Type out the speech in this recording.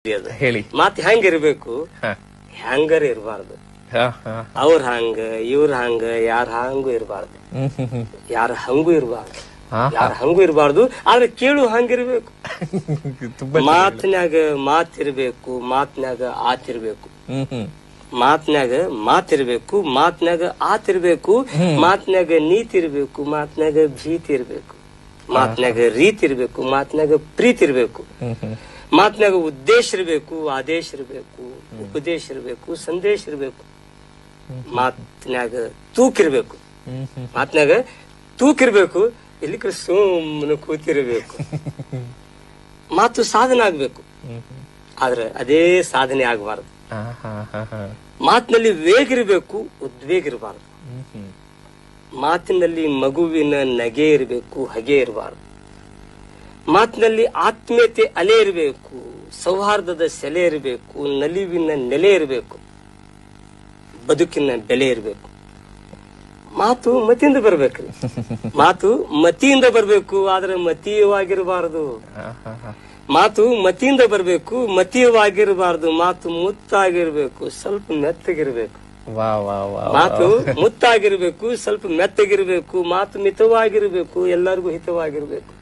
ಹೇಳಿ. ಮಾತ್ ಹೆಂಗಿರ್ಬೇಕು, ಹೆಂಗಾರ ಇರಬಾರ್ದು. ಅವ್ರ ಹಂಗ ಇವ್ರ ಹಂಗ ಯಾರ ಹಂಗೂ ಇರಬಾರ್ದು, ಯಾರ ಹಂಗೂ ಇರಬಾರ್ದು, ಯಾರ ಹಂಗೂ ಇರಬಾರ್ದು. ಆದ್ರೆ ಕೇಳು ಹಂಗಿರ್ಬೇಕು. ಮಾತಿನಾಗ ಮಾತಿರ್ಬೇಕು, ಮಾತಿನಾಗ ಆತಿರ್ಬೇಕು, ಮಾತಿನಾಗ ಮಾತಿರ್ಬೇಕು, ಮಾತಿನಾಗ ಆತಿರ್ಬೇಕು, ಮಾತಿನಾಗ ನೀತಿ ಇರ್ಬೇಕು, ಮಾತಿನಾಗ ಭೀತಿ ಇರ್ಬೇಕು, ಮಾತಿನಾಗ ರೀತಿ ಇರ್ಬೇಕು, ಮಾತಿನಾಗ ಪ್ರೀತಿ ಇರ್ಬೇಕು, ಮಾತಿನಾಗ ಉದ್ದೇಶ ಇರ್ಬೇಕು, ಆದೇಶ ಇರ್ಬೇಕು, ಉಪದೇಶ ಇರ್ಬೇಕು, ಸಂದೇಶ ಇರ್ಬೇಕು, ಮಾತಿನಾಗ ತೂಕಿರ್ಬೇಕು, ಮಾತಿನಾಗ ತೂಕಿರ್ಬೇಕು. ಇಲ್ಲಿ ಸುಮ್ಮನೆ ಕೂತಿರ್ಬೇಕು. ಮಾತು ಸಾಧನೆ ಆಗ್ಬೇಕು, ಆದ್ರೆ ಅದೇ ಸಾಧನೆ ಆಗಬಾರ್ದು. ಮಾತಿನಲ್ಲಿ ವೇಗ ಇರಬೇಕು, ಉದ್ವೇಗ ಇರಬಾರ್ದು. ಮಾತಿನಲ್ಲಿ ಮಗುವಿನ ನಗೆ ಇರಬೇಕು, ಹಗೆ ಇರಬಾರ್ದು. ಮಾತಿನಲ್ಲಿ ಆತ್ಮೀಯತೆ ಅಲೆ ಇರಬೇಕು, ಸೌಹಾರ್ದದ ಸೆಲೆ ಇರಬೇಕು, ನಲಿವಿನ ನೆಲೆ ಇರಬೇಕು, ಬದುಕಿನ ಬೆಲೆ ಇರಬೇಕು. ಮಾತು ಮತಿಯಿಂದ ಬರ್ಬೇಕ್ರಿ, ಮಾತು ಮತಿಯಿಂದ ಬರ್ಬೇಕು, ಆದ್ರೆ ಮತೀಯವಾಗಿರಬಾರದು. ಮಾತು ಮತಿಯಿಂದ ಬರ್ಬೇಕು, ಮತೀಯವಾಗಿರಬಾರದು. ಮಾತು ಮುತ್ತಾಗಿರ್ಬೇಕು, ಸ್ವಲ್ಪ ಮೆತ್ತಗಿರ್ಬೇಕು. ಮಾತು ಮುತ್ತಾಗಿರ್ಬೇಕು, ಸ್ವಲ್ಪ ಮೆತ್ತಗಿರ್ಬೇಕು. ಮಾತು ಮಿತವಾಗಿರ್ಬೇಕು, ಎಲ್ಲರಿಗೂ ಹಿತವಾಗಿರ್ಬೇಕು.